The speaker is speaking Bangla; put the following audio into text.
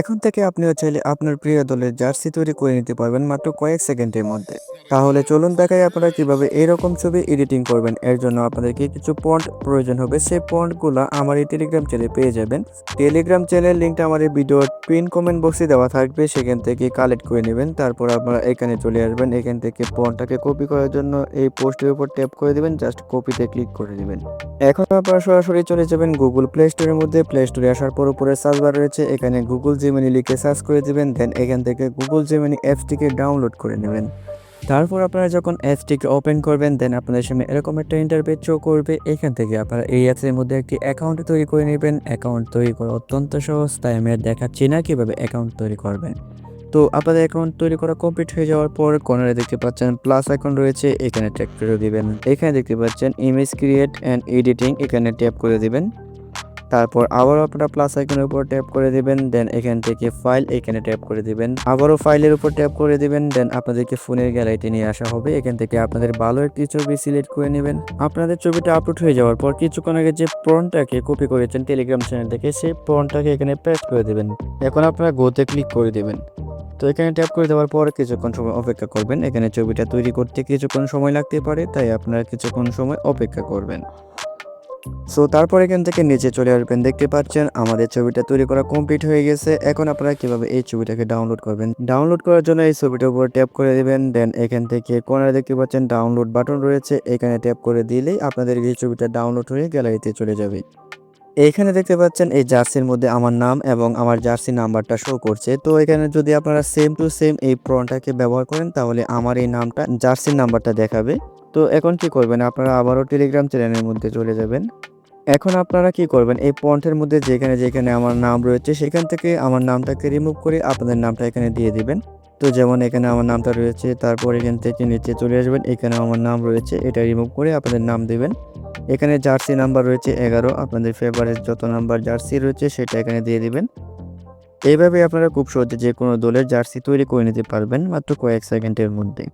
এখন থেকে আপনিও চাইলে আপনার প্রিয় দলের জার্সি তৈরি করে নিতে পারবেন মাত্র কয়েক সেকেন্ডের মধ্যে। তাহলে চলুন দেখাই আপনারা কিভাবে এরকম ছবি এডিটিং করবেন। এর জন্য আপনাদেরকে কিছু ফন্ট প্রয়োজন হবে। সেই ফন্টগুলো আমার এই টেলিগ্রাম চ্যানেলে পেয়ে যাবেন। টেলিগ্রাম চ্যানেলের লিঙ্কটা আমার এই ভিডিওর পিন কমেন্ট বক্সে দেওয়া থাকবে, সেখান থেকে কালেক্ট করে নেবেন। তারপর আপনারা এখানে চলে আসবেন। এখান থেকে ফন্টটাকে কপি করার জন্য এই পোস্টের উপর ট্যাপ করে দিবেন, জাস্ট কপিতে ক্লিক করে দিবেন। এখন আপনারা সরাসরি চলে যাবেন গুগল প্লে স্টোরের মধ্যে। প্লে স্টোরে আসার পর উপরে সার্চ বার রয়েছে, এখানে গুগল জেমিনি লিখে সার্চ করে দিবেন। দেন এখান থেকে গুগল জেমিনি অ্যাপসটিকে ডাউনলোড করে নেবেন। তারপর আপনারা যখন অ্যাপসটিকে ওপেন করবেন, দেন আপনাদের সামনে এরকম একটা ইন্টারফেস শো করবে। এখান থেকে আপনারা এই অ্যাপসের মধ্যে একটি অ্যাকাউন্ট তৈরি করে নেবেন। অ্যাকাউন্ট তৈরি করা অত্যন্ত সহজ, তাই আমি আর দেখাচ্ছি না কিভাবে অ্যাকাউন্ট তৈরি করবেন। তো আপনাদের অ্যাকাউন্ট তৈরি করা কমপ্লিট হয়ে যাওয়ার পর কর্নারে দেখতে পাচ্ছেন প্লাস আইকন রয়েছে, এখানে ট্যাপ করে দিবেন। এখানে দেখতে পাচ্ছেন ইমেজ ক্রিয়েট অ্যান্ড এডিটিং, এখানে ট্যাপ করে দিবেন। তারপর আবারও আপনারা প্লাস আইকনের উপর ট্যাপ করে দিবেন। দেন এখান থেকে ফাইল, এখানে ট্যাপ করে দিবেন। আবারও ফাইলের উপর ট্যাপ করে দিবেন। দেন আপনাদেরকে ফোনের গ্যালারিতে নিয়ে আসা হবে। এখান থেকে আপনাদের ভালো একটি ছবি সিলেক্ট করে নেবেন। আপনাদের ছবিটা আপলোড হয়ে যাওয়ার পর কিছুক্ষণ আগে যে ফন্টটাকে কপি করেছেন টেলিগ্রাম চ্যানেল থেকে, সেই ফন্টটাকে এখানে পেস্ট করে দিবেন। এখন আপনারা গোতে ক্লিক করে দিবেন। তো এখানে ট্যাপ করে দেওয়ার পর কিছুক্ষণ সময় অপেক্ষা করবেন। এখানে ছবিটা তৈরি করতে কিছুক্ষণ সময় লাগতে পারে, তাই আপনারা কিছুক্ষণ সময় অপেক্ষা করবেন। তারপর এখান থেকে নিচে চলে আসবেন। দেখতে পাচ্ছেন আমাদের ছবিটা তৈরি করা কমপ্লিট হয়ে গেছে। এখন আপনারা কিভাবে এই ছবিটাকে ডাউনলোড করবেন। ডাউনলোড করার জন্য এই ছবিটার উপর ট্যাপ করে দিবেন। দেন এখান থেকে কর্নারে দেখতে পাচ্ছেন ডাউনলোড বাটন রয়েছে, এখানে ট্যাপ করে দিলেই আপনাদের এই ছবিটা ডাউনলোড হয়ে গ্যালারিতে চলে যাবে। এখানে দেখতে পাচ্ছেন এই জার্সির মধ্যে আমার নাম এবং আমার জার্সি নাম্বারটা শো করছে। তো এখানে যদি আপনারা সেম টু সেম এই ফন্টটাকে ব্যবহার করেন, তাহলে আমার এই নামটা জার্সির নাম্বারটা দেখাবে। তো এখন কি করবেন, আপনারা আবারও টেলিগ্রাম চ্যানেলের মধ্যে চলে যাবেন। এখন আপনারা কি করবেন, এই ফন্টের মধ্যে যেখানে যেখানে আমার নাম রয়েছে সেখান থেকে আমার নামটাকে রিমুভ করে আপনাদের নামটা এখানে দিয়ে দিবেন। তো যেমন এখানে আমার নামটা রয়েছে, তারপর এখান থেকে নিচে চলে আসবেন, এখানে আমার নাম রয়েছে, এটা রিমুভ করে আপনাদের নাম দিবেন। এখানে জার্সি নাম্বার রয়েছে 11, আপনাদের ফেভারিট যত নাম্বার জার্সি রয়েছে সেটা এখানে দিয়ে দিবেন। এইভাবে আপনারা খুব সহজে যে কোনো দলের জার্সি তৈরি করে নিতে পারবেন মাত্র কয়েক সেকেন্ডের মধ্যে।